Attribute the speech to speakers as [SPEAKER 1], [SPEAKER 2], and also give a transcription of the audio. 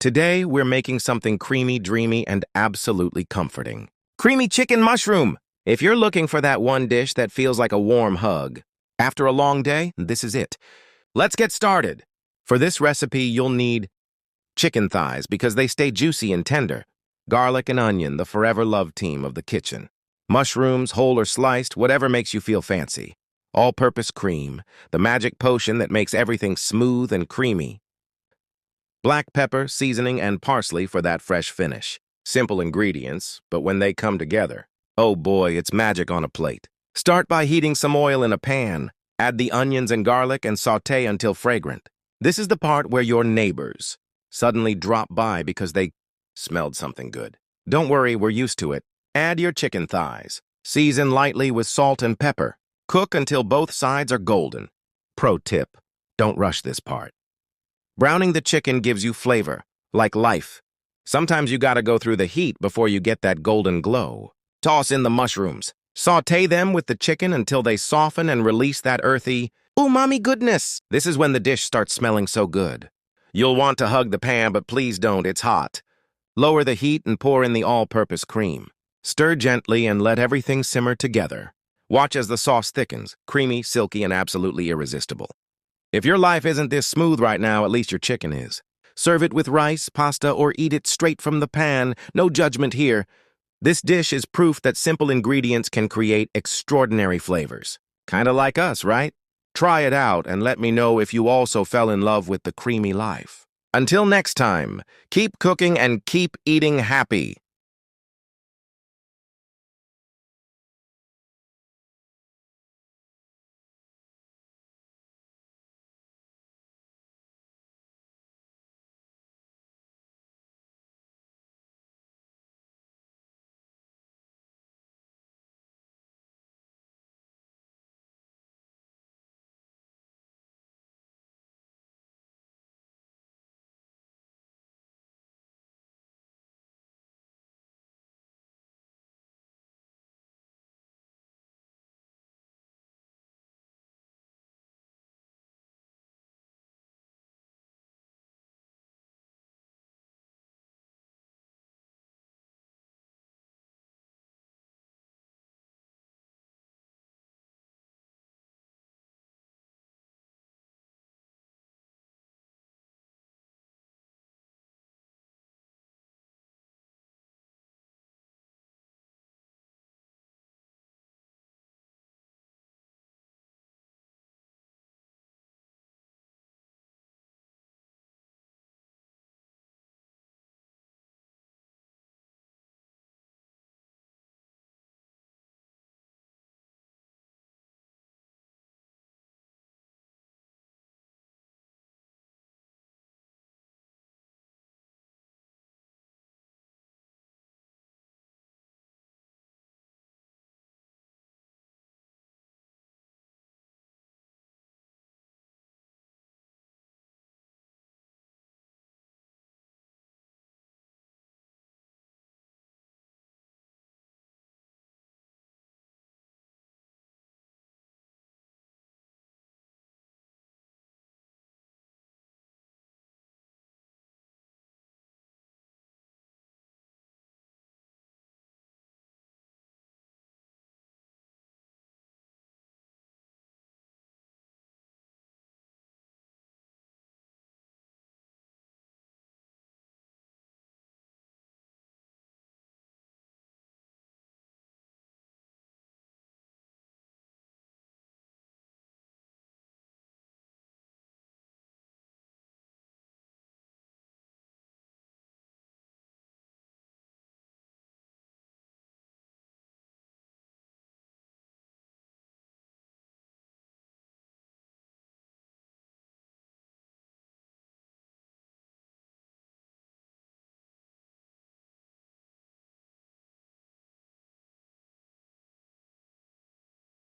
[SPEAKER 1] Today, we're making something creamy, dreamy, and absolutely comforting. Creamy chicken mushroom! If you're looking for that one dish that feels like a warm hug, after a long day, this is it. Let's get started. For this recipe, you'll need chicken thighs because they stay juicy and tender, garlic and onion, the forever love team of the kitchen, mushrooms, whole or sliced, whatever makes you feel fancy, all-purpose cream, the magic potion that makes everything smooth and creamy, black pepper, seasoning, and parsley for that fresh finish. Simple ingredients, but when they come together, oh boy, it's magic on a plate. Start by heating some oil in a pan. Add the onions and garlic and sauté until fragrant. This is the part where your neighbors suddenly drop by because they smelled something good. Don't worry, we're used to it. Add your chicken thighs. Season lightly with salt and pepper. Cook until both sides are golden. Pro tip, don't rush this part. Browning the chicken gives you flavor, like life. Sometimes you gotta go through the heat before you get that golden glow. Toss in the mushrooms. Sauté them with the chicken until they soften and release that earthy, umami goodness. This is when the dish starts smelling so good. You'll want to hug the pan, but please don't, it's hot. Lower the heat and pour in the all-purpose cream. Stir gently and let everything simmer together. Watch as the sauce thickens, creamy, silky, and absolutely irresistible. If your life isn't this smooth right now, at least your chicken is. Serve it with rice, pasta, or eat it straight from the pan. No judgment here. This dish is proof that simple ingredients can create extraordinary flavors. Kinda like us, right? Try it out and let me know if you also fell in love with the creamy life. Until next time, keep cooking and keep eating happy.